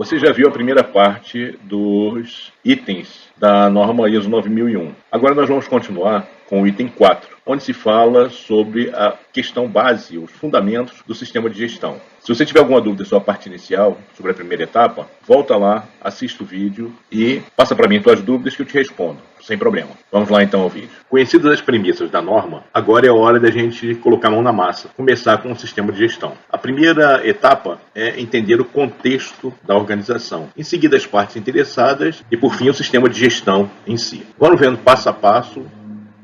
Você já viu a primeira parte dos itens da norma ISO 9001. Agora nós vamos continuar com o item 4, onde se fala sobre a questão base, os fundamentos do sistema de gestão. Se você tiver alguma dúvida sobre a parte inicial, sobre a primeira etapa, volta lá, assista o vídeo e passa para mim suas dúvidas que eu te respondo, sem problema. Vamos lá então ao vídeo. Conhecidas as premissas da norma, agora é a hora da gente colocar a mão na massa, começar com o sistema de gestão. A primeira etapa é entender o contexto da organização, em seguida as partes interessadas e por fim o sistema de gestão em si. Vamos vendo passo a passo,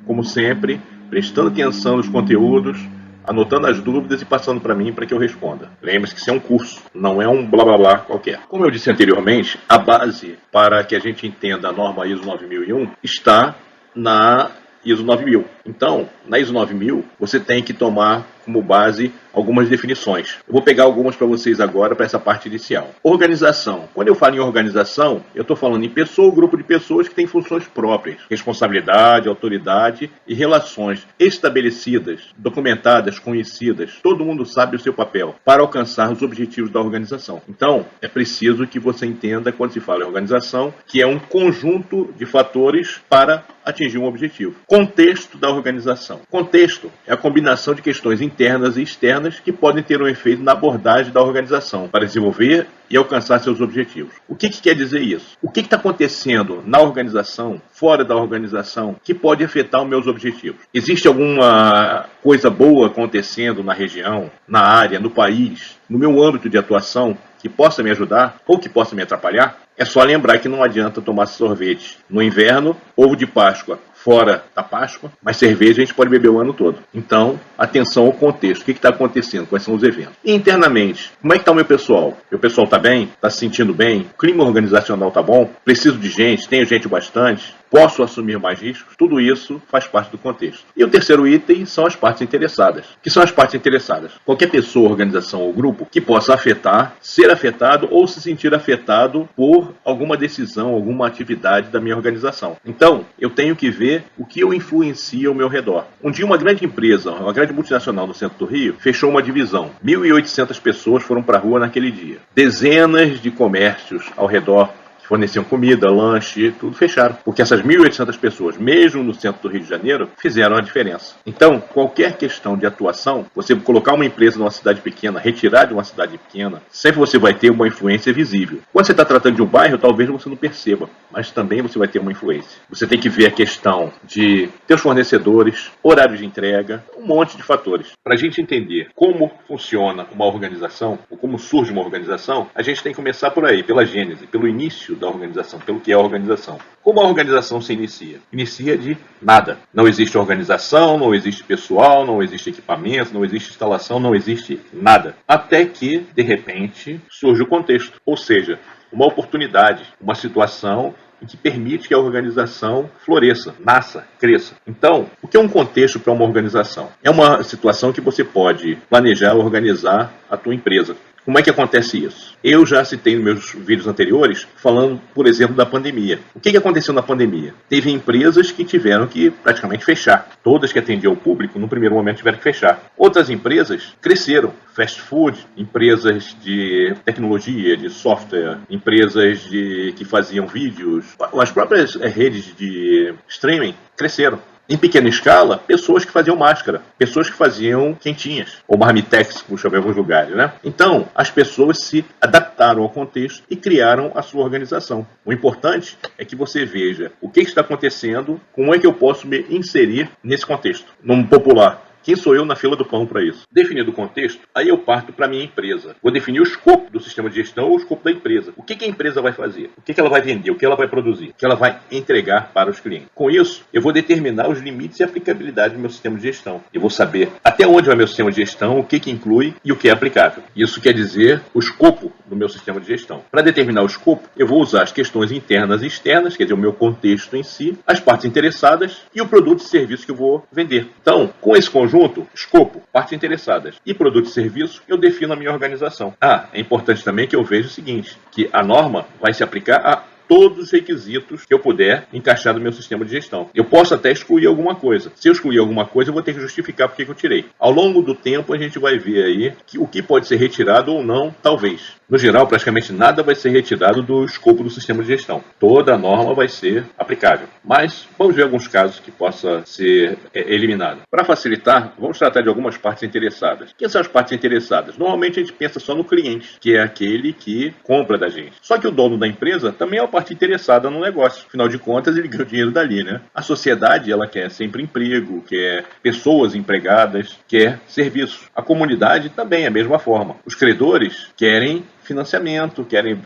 como sempre, prestando atenção nos conteúdos, anotando as dúvidas e passando para mim para que eu responda. Lembre-se que isso é um curso, não é um blá blá blá qualquer. Como eu disse anteriormente, a base para que a gente entenda a norma ISO 9001 está na ISO 9000. Então, na ISO 9000, você tem que tomar como base algumas definições. Eu vou pegar algumas para vocês agora, para essa parte inicial. Organização. Quando eu falo em organização, eu estou falando em pessoa ou grupo de pessoas que têm funções próprias, responsabilidade, autoridade e relações estabelecidas, documentadas, conhecidas. Todo mundo sabe o seu papel para alcançar os objetivos da organização. Então, é preciso que você entenda, quando se fala em organização, que é um conjunto de fatores para atingir um objetivo. Contexto da organização. Contexto é a combinação de questões internas e externas que podem ter um efeito na abordagem da organização para desenvolver e alcançar seus objetivos. O que quer dizer isso? O que está acontecendo na organização, fora da organização, que pode afetar os meus objetivos? Existe alguma coisa boa acontecendo na região, na área, no país, no meu âmbito de atuação, que possa me ajudar ou que possa me atrapalhar? É só lembrar que não adianta tomar sorvete no inverno, ovo de Páscoa fora da Páscoa, mas cerveja a gente pode beber o ano todo. Então, atenção ao contexto. O que está acontecendo? Quais são os eventos? E internamente, como é que está o meu pessoal? Meu pessoal está bem? Está se sentindo bem? O clima organizacional está bom? Preciso de gente? Tenho gente bastante? Posso assumir mais riscos? Tudo isso faz parte do contexto. E o terceiro item são as partes interessadas. O que são as partes interessadas? Qualquer pessoa, organização ou grupo que possa afetar, ser afetado ou se sentir afetado por alguma decisão, alguma atividade da minha organização. Então, eu tenho que ver o que eu influencio ao meu redor. Um dia uma grande empresa, uma grande multinacional no centro do Rio, fechou uma divisão. 1.800 pessoas foram para a rua naquele dia. Dezenas de comércios ao redor forneciam comida, lanche, tudo fecharam. Porque essas 1.800 pessoas, mesmo no centro do Rio de Janeiro, fizeram a diferença. Então, qualquer questão de atuação, você colocar uma empresa numa cidade pequena, retirar de uma cidade pequena, sempre você vai ter uma influência visível. Quando você está tratando de um bairro, talvez você não perceba, mas também você vai ter uma influência. Você tem que ver a questão de teus fornecedores, horário de entrega, um monte de fatores. Para a gente entender como funciona uma organização, ou como surge uma organização, a gente tem que começar por aí, pela gênese, pelo início da organização, pelo que é a organização. Como a organização se inicia? Inicia de nada. Não existe organização, não existe pessoal, não existe equipamento, não existe instalação, não existe nada. Até que, de repente, surge o contexto. Ou seja, uma oportunidade, uma situação que permite que a organização floresça, nasça, cresça. Então, o que é um contexto para uma organização? É uma situação que você pode planejar, organizar a tua empresa. Como é que acontece isso? Eu já citei nos meus vídeos anteriores, falando, por exemplo, da pandemia. O que aconteceu na pandemia? Teve empresas que tiveram que praticamente fechar. Todas que atendiam o público, no primeiro momento, tiveram que fechar. Outras empresas cresceram. Fast food, empresas de tecnologia, de software, empresas que faziam vídeos. As próprias redes de streaming cresceram. Em pequena escala, pessoas que faziam máscara, pessoas que faziam quentinhas, ou marmitex, como chamam em alguns lugares, né? Então, as pessoas se adaptaram ao contexto e criaram a sua organização. O importante é que você veja o que está acontecendo, como é que eu posso me inserir nesse contexto. Num popular, quem sou eu na fila do pão para isso? Definido o contexto, aí eu parto para a minha empresa. Vou definir o escopo do sistema de gestão ou o escopo da empresa. O que a empresa vai fazer? O que ela vai vender? O que ela vai produzir? O que ela vai entregar para os clientes? Com isso, eu vou determinar os limites e aplicabilidade do meu sistema de gestão. Eu vou saber até onde vai meu sistema de gestão, o que inclui e o que é aplicável. Isso quer dizer o escopo do meu sistema de gestão. Para determinar o escopo, eu vou usar as questões internas e externas, quer dizer, o meu contexto em si, as partes interessadas e o produto e serviço que eu vou vender. Então, com esse conjunto, escopo, partes interessadas e produto e serviço, eu defino a minha organização. É importante também que eu veja o seguinte, que a norma vai se aplicar a todos os requisitos que eu puder encaixar no meu sistema de gestão. Eu posso até excluir alguma coisa. Se eu excluir alguma coisa, eu vou ter que justificar por que eu tirei. Ao longo do tempo, a gente vai ver aí o que pode ser retirado ou não, talvez. No geral, praticamente nada vai ser retirado do escopo do sistema de gestão. Toda a norma vai ser aplicável. Mas vamos ver alguns casos que possa ser eliminado. Para facilitar, vamos tratar de algumas partes interessadas. Quem são as partes interessadas? Normalmente a gente pensa só no cliente, que é aquele que compra da gente. Só que o dono da empresa também é uma parte interessada no negócio. Afinal de contas, ele ganha o dinheiro dali, né? A sociedade, ela quer sempre emprego, quer pessoas empregadas, quer serviços. A comunidade também é a mesma forma. Os credores querem financiamento, querem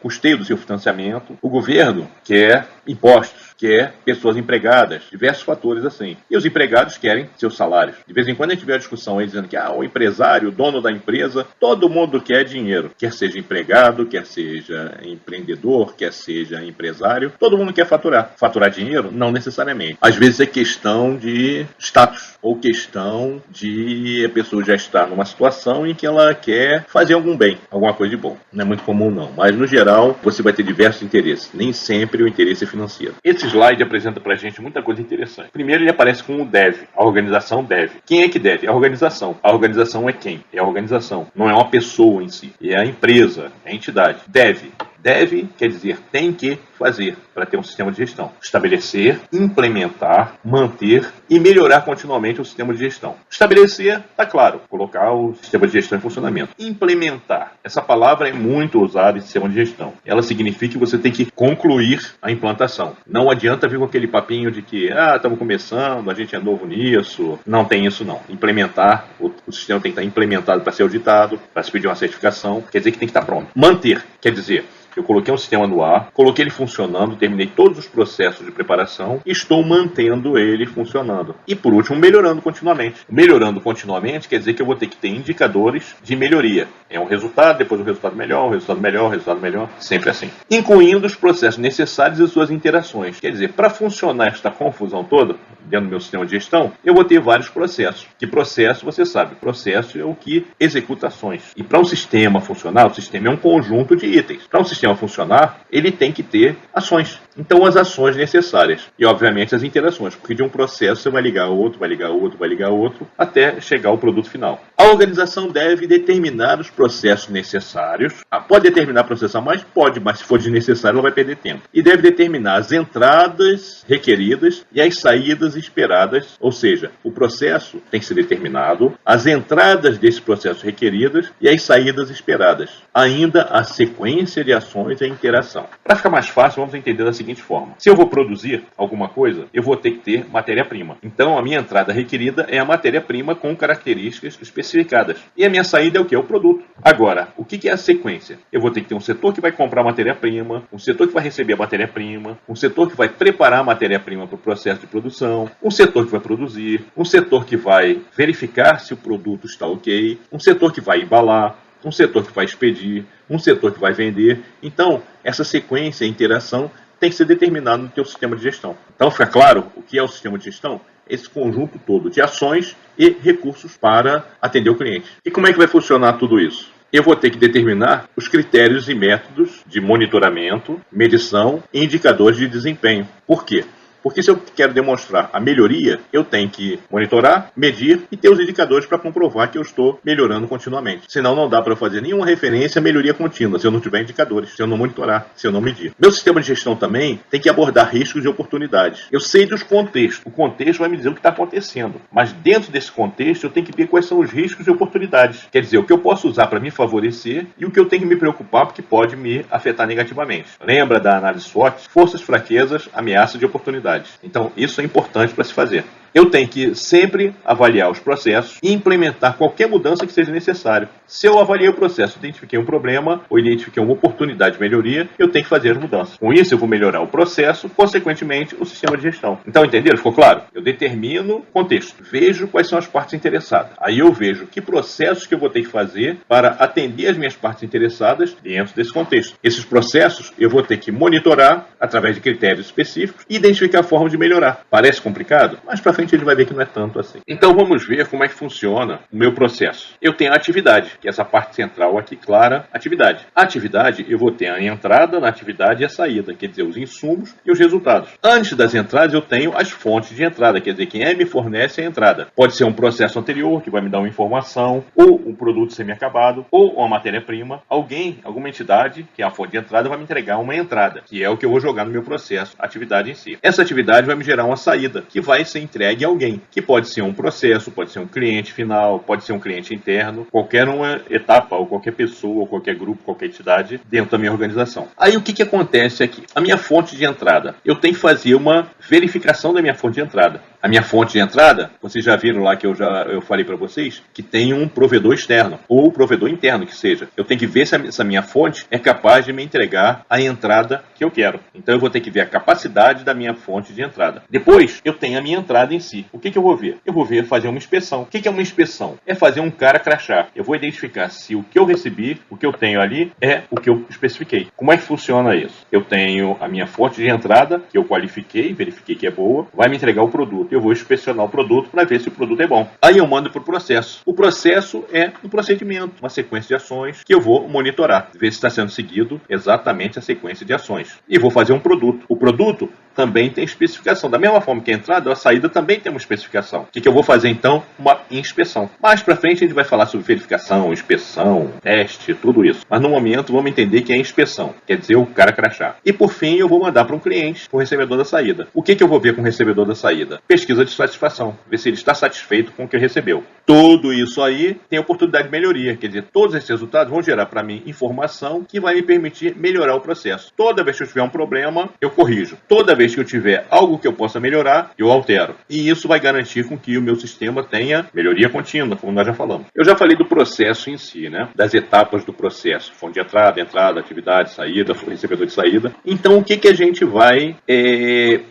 custeio do seu financiamento. O governo quer impostos, quer pessoas empregadas, diversos fatores assim. E os empregados querem seus salários. De vez em quando a gente vê a discussão aí dizendo que o empresário, o dono da empresa, todo mundo quer dinheiro. Quer seja empregado, quer seja empreendedor, quer seja empresário, todo mundo quer faturar. Faturar dinheiro? Não necessariamente. Às vezes é questão de status ou questão de a pessoa já estar numa situação em que ela quer fazer algum bem, alguma coisa de bom. Não é muito comum não, mas no geral você vai ter diversos interesses. Nem sempre o interesse é financeiro. Esse slide apresenta pra gente muita coisa interessante. Primeiro ele aparece com o deve, a organização deve. Quem é que deve? A organização. A organização é quem? É a organização. Não é uma pessoa em si. É a empresa, é a entidade. Deve. Deve quer dizer tem que fazer para ter um sistema de gestão. Estabelecer, implementar, manter e melhorar continuamente o sistema de gestão. Estabelecer, está claro, colocar o sistema de gestão em funcionamento. Implementar, essa palavra é muito usada em sistema de gestão. Ela significa que você tem que concluir a implantação. Não adianta vir com aquele papinho de que estamos começando, a gente é novo nisso. Não tem isso não. Implementar, o sistema tem que estar implementado para ser auditado, para se pedir uma certificação, quer dizer que tem que estar pronto. Manter, quer dizer, eu coloquei um sistema no ar, coloquei ele funcionando, terminei todos os processos de preparação e estou mantendo ele funcionando. E por último, melhorando continuamente. Melhorando continuamente quer dizer que eu vou ter que ter indicadores de melhoria. É um resultado, depois um resultado melhor, um resultado melhor, um resultado melhor, sempre assim. Incluindo os processos necessários e suas interações. Quer dizer, para funcionar esta confusão toda, dentro do meu sistema de gestão, eu vou ter vários processos. Que processo, você sabe, processo é o que executa ações. E para um sistema funcionar, o sistema é um conjunto de itens. Para um sistema funcionar, ele tem que ter ações. Então, as ações necessárias. E, obviamente, as interações. Porque de um processo você vai ligar ao outro, vai ligar ao outro, vai ligar ao outro, até chegar ao produto final. A organização deve determinar os processos necessários. Pode determinar processar mais? Pode, mas se for desnecessário, ela vai perder tempo. E deve determinar as entradas requeridas e as saídas esperadas. Ou seja, o processo tem que ser determinado, as entradas desse processo requeridas e as saídas esperadas. Ainda a sequência de ações e a interação. Para ficar mais fácil, vamos entender da seguinte forma. Se eu vou produzir alguma coisa, eu vou ter que ter matéria-prima. Então, a minha entrada requerida é a matéria-prima com características especificadas. E a minha saída é o quê? É o produto. Agora, o que é a sequência? Eu vou ter que ter um setor que vai comprar matéria-prima, um setor que vai receber a matéria-prima, um setor que vai preparar a matéria-prima para o processo de produção, um setor que vai produzir, um setor que vai verificar se o produto está ok, um setor que vai embalar, um setor que vai expedir, um setor que vai vender. Então, essa sequência e interação tem que ser determinada no teu sistema de gestão. Então, fica claro o que é o sistema de gestão? Esse conjunto todo de ações e recursos para atender o cliente. E como é que vai funcionar tudo isso? Eu vou ter que determinar os critérios e métodos de monitoramento, medição e indicadores de desempenho. Por quê? Porque se eu quero demonstrar a melhoria, eu tenho que monitorar, medir e ter os indicadores para comprovar que eu estou melhorando continuamente. Senão não dá para eu fazer nenhuma referência à melhoria contínua, se eu não tiver indicadores, se eu não monitorar, se eu não medir. Meu sistema de gestão também tem que abordar riscos e oportunidades. Eu sei dos contextos. O contexto vai me dizer o que está acontecendo. Mas dentro desse contexto, eu tenho que ver quais são os riscos e oportunidades. Quer dizer, o que eu posso usar para me favorecer e o que eu tenho que me preocupar porque pode me afetar negativamente. Lembra da análise SWOT? Forças, fraquezas, ameaças e oportunidades. Então, isso é importante para se fazer. Eu tenho que sempre avaliar os processos e implementar qualquer mudança que seja necessário. Se eu avaliei o processo, identifiquei um problema ou identifiquei uma oportunidade de melhoria, eu tenho que fazer as mudanças. Com isso, eu vou melhorar o processo, consequentemente, o sistema de gestão. Então, entenderam? Ficou claro? Eu determino o contexto, vejo quais são as partes interessadas. Aí eu vejo que processos que eu vou ter que fazer para atender as minhas partes interessadas dentro desse contexto. Esses processos eu vou ter que monitorar através de critérios específicos e identificar formas de melhorar. Parece complicado? Mas para frente frente ele vai ver que não é tanto assim. Então vamos ver como é que funciona o meu processo. Eu tenho a atividade, que é essa parte central aqui clara, atividade. A atividade, eu vou ter a entrada na atividade e a saída, quer dizer, os insumos e os resultados. Antes das entradas eu tenho as fontes de entrada, quer dizer, quem me fornece a entrada. Pode ser um processo anterior, que vai me dar uma informação, ou um produto semi-acabado, ou uma matéria-prima. Alguém, alguma entidade, que é a fonte de entrada, vai me entregar uma entrada, que é o que eu vou jogar no meu processo, a atividade em si. Essa atividade vai me gerar uma saída, que vai ser entregue a alguém, que pode ser um processo, pode ser um cliente final, pode ser um cliente interno, qualquer uma etapa, ou qualquer pessoa, ou qualquer grupo, qualquer entidade dentro da minha organização. Aí o que acontece aqui? A minha fonte de entrada, eu tenho que fazer uma verificação da minha fonte de entrada. A minha fonte de entrada, vocês já viram lá que eu falei para vocês, que tem um provedor externo, ou provedor interno que seja. Eu tenho que ver se essa minha fonte é capaz de me entregar a entrada que eu quero. Então eu vou ter que ver a capacidade da minha fonte de entrada. Depois, eu tenho a minha entrada em si. O que eu vou ver? Eu vou ver fazer uma inspeção. O que é uma inspeção? É fazer um cara crachar. Eu vou identificar se o que eu recebi, o que eu tenho ali, é o que eu especifiquei. Como é que funciona isso? Eu tenho a minha fonte de entrada, que eu qualifiquei, verifiquei que é boa, vai me entregar o produto. Eu vou inspecionar o produto para ver se o produto é bom. Aí eu mando para o processo. O processo é um procedimento, uma sequência de ações que eu vou monitorar, ver se está sendo seguido exatamente a sequência de ações. E vou fazer um produto. O produto também tem especificação. Da mesma forma que a entrada, a saída também tem uma especificação. O que eu vou fazer então? Uma inspeção. Mais para frente a gente vai falar sobre verificação, inspeção, teste, tudo isso. Mas no momento vamos entender que é inspeção, quer dizer o cara crachar. E por fim eu vou mandar para um cliente, para o recebedor da saída. O que eu vou ver com o recebedor da saída? Pesquisa de satisfação, ver se ele está satisfeito com o que recebeu. Tudo isso aí tem oportunidade de melhoria, quer dizer, todos esses resultados vão gerar para mim informação que vai me permitir melhorar o processo. Toda vez que eu tiver um problema, eu corrijo. Toda vez que eu tiver algo que eu possa melhorar, eu altero. E isso vai garantir com que o meu sistema tenha melhoria contínua, como nós já falamos. Eu já falei do processo em si, né? Das etapas do processo. Fonte de entrada, atividade, saída, recebedor de saída. Então, o que a gente vai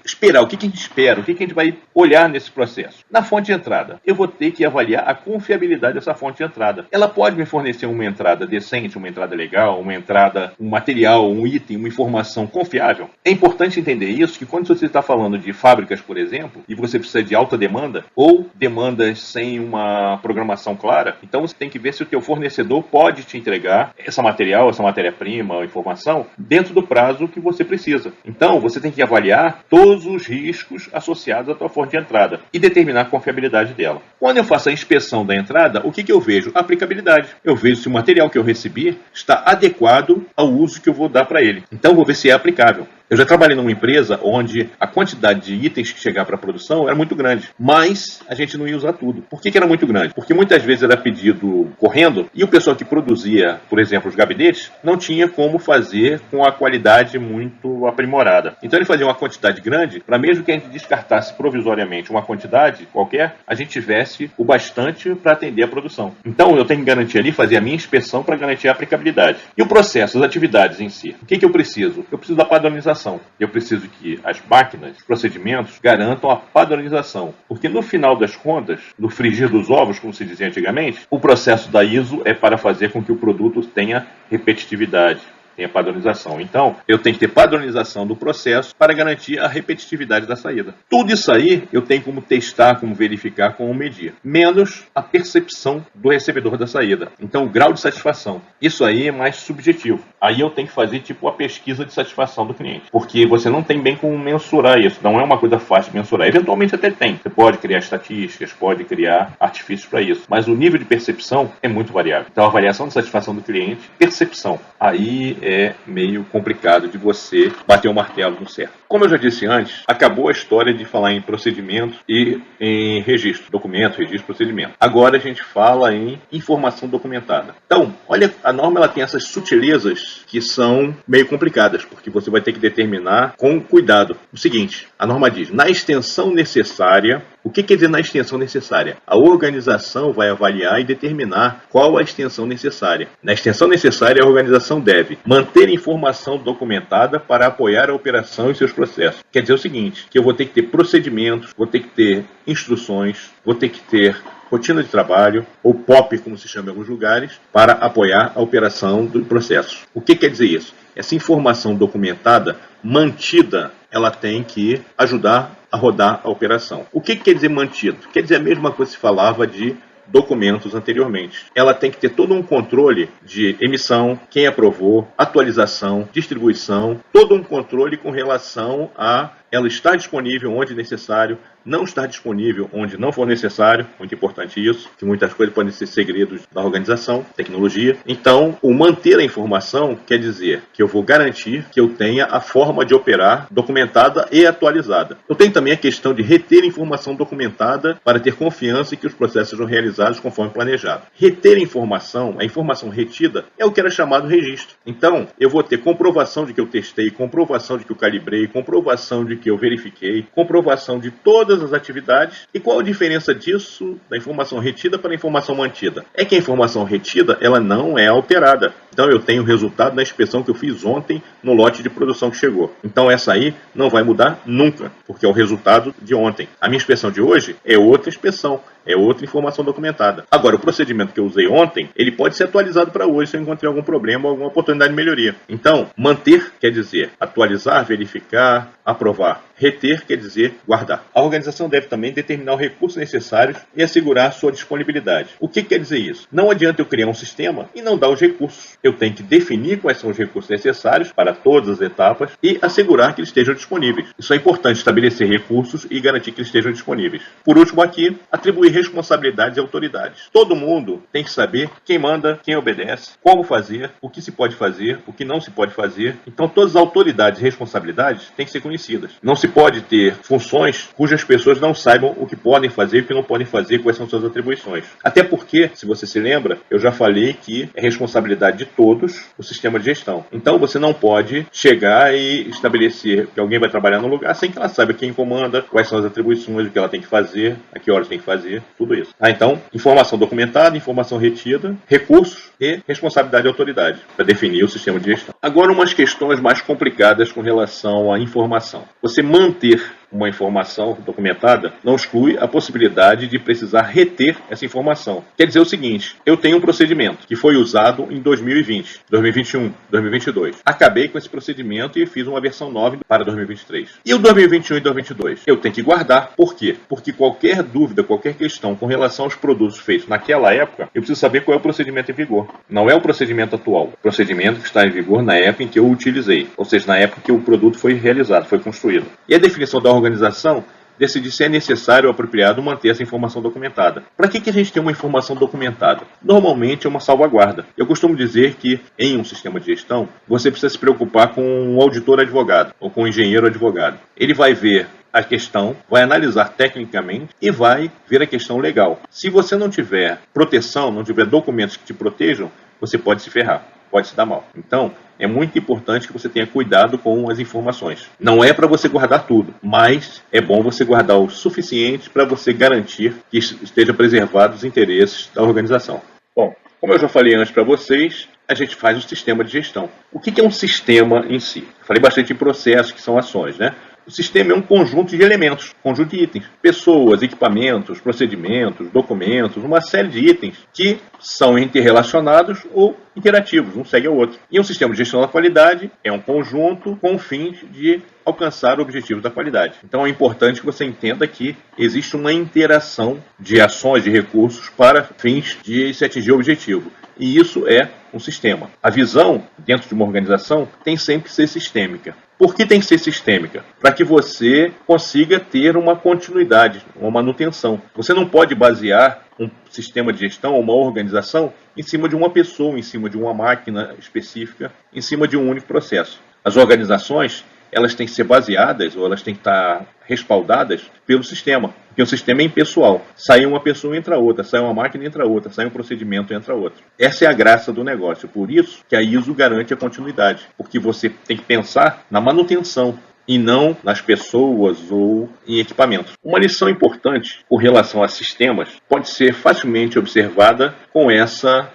esperar? O que a gente espera? O que a gente vai olhar nesse processo? Na fonte de entrada, eu vou ter que avaliar a confiabilidade dessa fonte de entrada. Ela pode me fornecer uma entrada decente, uma entrada legal, uma entrada, um material, um item, uma informação confiável? É importante entender isso, que quando você está falando de fábricas, por exemplo, e você precisa de alta demanda, ou demandas sem uma programação clara, então você tem que ver se o teu fornecedor pode te entregar essa material, essa matéria-prima, informação, dentro do prazo que você precisa. Então, você tem que avaliar todos os riscos associados à tua fonte de entrada e determinar a confiabilidade dela. Quando eu faço a inspeção da entrada, o que eu vejo? A aplicabilidade. Eu vejo se o material que eu recebi está adequado ao uso que eu vou dar para ele. Então, eu vou ver se é aplicável. Eu já trabalhei numa empresa onde a quantidade de itens que chegava para a produção era muito grande, mas a gente não ia usar tudo. Por que era muito grande? Porque muitas vezes era pedido correndo e o pessoal que produzia, por exemplo, os gabinetes, não tinha como fazer com a qualidade muito aprimorada. Então ele fazia uma quantidade grande para mesmo que a gente descartasse provisoriamente uma quantidade qualquer, a gente tivesse o bastante para atender a produção. Então eu tenho que garantir ali, fazer a minha inspeção para garantir a aplicabilidade. E o processo, as atividades em si. O que eu preciso? Eu preciso da padronização. Eu preciso que as máquinas, os procedimentos, garantam a padronização. Porque no final das contas, no frigir dos ovos, como se dizia antigamente, o processo da ISO é para fazer com que o produto tenha repetitividade, tenha padronização. Então, eu tenho que ter padronização do processo para garantir a repetitividade da saída. Tudo isso aí eu tenho como testar, como verificar, como medir. Menos a percepção do recebedor da saída. Então, o grau de satisfação. Isso aí é mais subjetivo. Aí eu tenho que fazer tipo a pesquisa de satisfação do cliente. Porque você não tem bem como mensurar isso. Não é uma coisa fácil de mensurar. Eventualmente até tem. Você pode criar estatísticas, pode criar artifícios para isso. Mas o nível de percepção é muito variável. Então, a avaliação de satisfação do cliente, percepção. Aí é meio complicado de você bater o martelo no certo. Como eu já disse antes, acabou a história de falar em procedimentos e em registro, documento, registro, procedimento. Agora a gente fala em informação documentada. Então, olha, a norma ela tem essas sutilezas que são meio complicadas, porque você vai ter que determinar com cuidado. O seguinte, a norma diz, na extensão necessária. O que quer dizer na extensão necessária? A organização vai avaliar e determinar qual a extensão necessária. Na extensão necessária, a organização deve manter informação documentada para apoiar a operação e seus processos. Quer dizer o seguinte, que eu vou ter que ter procedimentos, vou ter que ter instruções, vou ter que ter rotina de trabalho, ou POP, como se chama em alguns lugares, para apoiar a operação do processo. O que quer dizer isso? Essa informação documentada, mantida ela tem que ajudar a rodar a operação. O que quer dizer mantido? Quer dizer a mesma coisa que se falava de documentos anteriormente. Ela tem que ter todo um controle de emissão, quem aprovou, atualização, distribuição, todo um controle com relação a ela estar disponível onde necessário, não estar disponível onde não for necessário, muito importante isso, que muitas coisas podem ser segredos da organização, tecnologia. Então, o manter a informação quer dizer que eu vou garantir que eu tenha a forma de operar documentada e atualizada. Eu tenho também a questão de reter informação documentada para ter confiança em que os processos sejam realizados conforme planejado. Reter informação, a informação retida, é o que era chamado registro. Então, eu vou ter comprovação de que eu testei, comprovação de que eu calibrei, comprovação de que eu verifiquei, comprovação de todas as atividades. E qual a diferença disso da informação retida para a informação mantida? É que a informação retida, ela não é alterada. Então eu tenho o resultado da inspeção que eu fiz ontem no lote de produção que chegou. Então essa aí não vai mudar nunca, porque é o resultado de ontem. A minha inspeção de hoje é outra inspeção, é outra informação documentada. Agora, o procedimento que eu usei ontem, ele pode ser atualizado para hoje se eu encontrei algum problema ou alguma oportunidade de melhoria. Então, manter quer dizer atualizar, verificar, aprovar. Reter quer dizer guardar. A organização deve também determinar os recursos necessários e assegurar sua disponibilidade. O que quer dizer isso? Não adianta eu criar um sistema e não dar os recursos. Eu tenho que definir quais são os recursos necessários para todas as etapas e assegurar que eles estejam disponíveis. Isso é importante, estabelecer recursos e garantir que eles estejam disponíveis. Por último aqui, atribuir responsabilidades e autoridades. Todo mundo tem que saber quem manda, quem obedece, como fazer, o que se pode fazer, o que não se pode fazer. Então todas as autoridades e responsabilidades têm que ser conhecidas. Não se pode ter funções cujas pessoas não saibam o que podem fazer e o que não podem fazer, quais são suas atribuições. Até porque, se você se lembra, eu já falei que é responsabilidade de todos o sistema de gestão. Então você não pode chegar e estabelecer que alguém vai trabalhar no lugar sem que ela saiba quem comanda, quais são as atribuições, o que ela tem que fazer, a que horas tem que fazer, tudo isso. Então, informação documentada, informação retida, recursos e responsabilidade e autoridade para definir o sistema de gestão. Agora, umas questões mais complicadas com relação à informação. Você manter uma informação documentada não exclui a possibilidade de precisar reter essa informação. Quer dizer o seguinte, eu tenho um procedimento que foi usado em 2020, 2021, 2022. Acabei com esse procedimento e fiz uma versão 9 para 2023. E o 2021 e 2022? Eu tenho que guardar. Por quê? Porque qualquer dúvida, qualquer questão com relação aos produtos feitos naquela época, eu preciso saber qual é o procedimento em vigor. Não é o procedimento atual. O procedimento que está em vigor na época em que eu o utilizei. Ou seja, na época que o produto foi realizado, foi construído. E a definição da organização decidir se é necessário ou apropriado manter essa informação documentada. Para que a gente tem uma informação documentada? Normalmente é uma salvaguarda. Eu costumo dizer que em um sistema de gestão, você precisa se preocupar com um auditor advogado ou com um engenheiro advogado. Ele vai ver a questão, vai analisar tecnicamente e vai ver a questão legal. Se você não tiver proteção, não tiver documentos que te protejam, você pode se ferrar, pode se dar mal. Então, é muito importante que você tenha cuidado com as informações. Não é para você guardar tudo, mas é bom você guardar o suficiente para você garantir que esteja preservados os interesses da organização. Bom, como eu já falei antes para vocês, a gente faz um sistema de gestão. O que é um sistema em si? Eu falei bastante em processos, que são ações, né? O sistema é um conjunto de elementos, conjunto de itens. Pessoas, equipamentos, procedimentos, documentos, uma série de itens que são interrelacionados ou interativos, um segue ao outro. E um sistema de gestão da qualidade é um conjunto com o fim de alcançar o objetivo da qualidade. Então é importante que você entenda que existe uma interação de ações, de recursos para fins de se atingir o objetivo. E isso é um sistema. A visão dentro de uma organização tem sempre que ser sistêmica. Por que tem que ser sistêmica? Para que você consiga ter uma continuidade, uma manutenção. Você não pode basear um sistema de gestão, uma organização, em cima de uma pessoa, em cima de uma máquina específica, em cima de um único processo. As organizações, elas têm que ser baseadas, ou elas têm que estar respaldadas pelo sistema, porque o sistema é impessoal. Sai uma pessoa, entra outra, sai uma máquina, entra outra, sai um procedimento, entra outro. Essa é a graça do negócio, por isso que a ISO garante a continuidade, porque você tem que pensar na manutenção e não nas pessoas ou em equipamentos. Uma lição importante com relação a sistemas pode ser facilmente observada com essa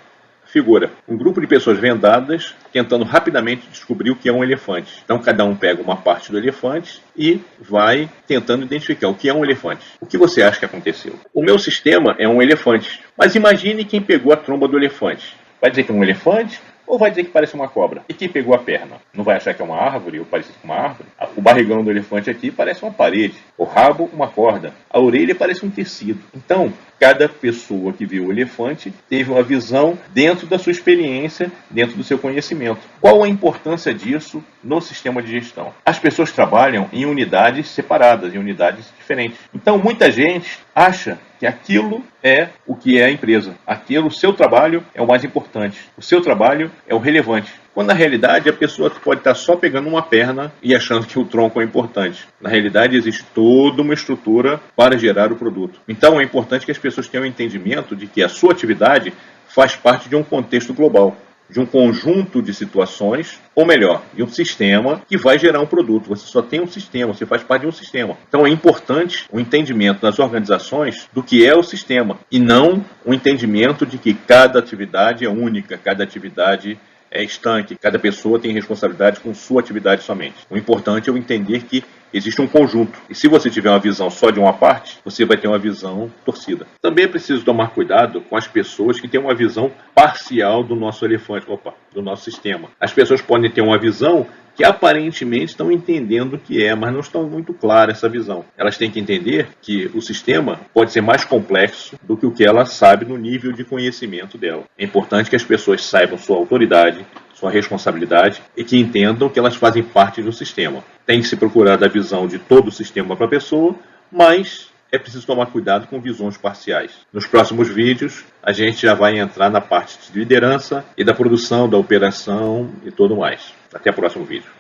figura. Um grupo de pessoas vendadas tentando rapidamente descobrir o que é um elefante. Então cada um pega uma parte do elefante e vai tentando identificar o que é um elefante. O que você acha que aconteceu? O meu sistema é um elefante, mas imagine quem pegou a tromba do elefante. Vai dizer que é um elefante? ou vai dizer que parece uma cobra? E quem pegou a perna? Não vai achar que é uma árvore ou parecido com uma árvore? O barrigão do elefante aqui parece uma parede, o rabo uma corda, a orelha parece um tecido. Então, cada pessoa que viu o elefante teve uma visão dentro da sua experiência, dentro do seu conhecimento. Qual a importância disso no sistema de gestão? As pessoas trabalham em unidades separadas, em unidades diferentes. Então, muita gente acha que aquilo é o que é a empresa. Aquilo, o seu trabalho é o mais importante. O seu trabalho é o relevante. Quando na realidade a pessoa pode estar só pegando uma perna e achando que o tronco é importante. Na realidade existe toda uma estrutura para gerar o produto. Então é importante que as pessoas tenham o entendimento de que a sua atividade faz parte de um contexto global, de um conjunto de situações, ou melhor, de um sistema que vai gerar um produto. Você só tem um sistema, você faz parte de um sistema. Então é importante o entendimento das organizações do que é o sistema, e não o entendimento de que cada atividade é única, cada atividade é estanque, cada pessoa tem responsabilidade com sua atividade somente. O importante é eu entender que existe um conjunto. E se você tiver uma visão só de uma parte, você vai ter uma visão torcida. Também é preciso tomar cuidado com as pessoas que têm uma visão parcial do nosso elefante, do nosso sistema. As pessoas podem ter uma visão que aparentemente estão entendendo o que é, mas não estão muito clara essa visão. Elas têm que entender que o sistema pode ser mais complexo do que o que ela sabe no nível de conhecimento dela. É importante que as pessoas saibam sua autoridade, sua responsabilidade e que entendam que elas fazem parte do sistema. Tem que se procurar da visão de todo o sistema para a pessoa, mas é preciso tomar cuidado com visões parciais. Nos próximos vídeos, a gente já vai entrar na parte de liderança e da produção, da operação e tudo mais. Até o próximo vídeo.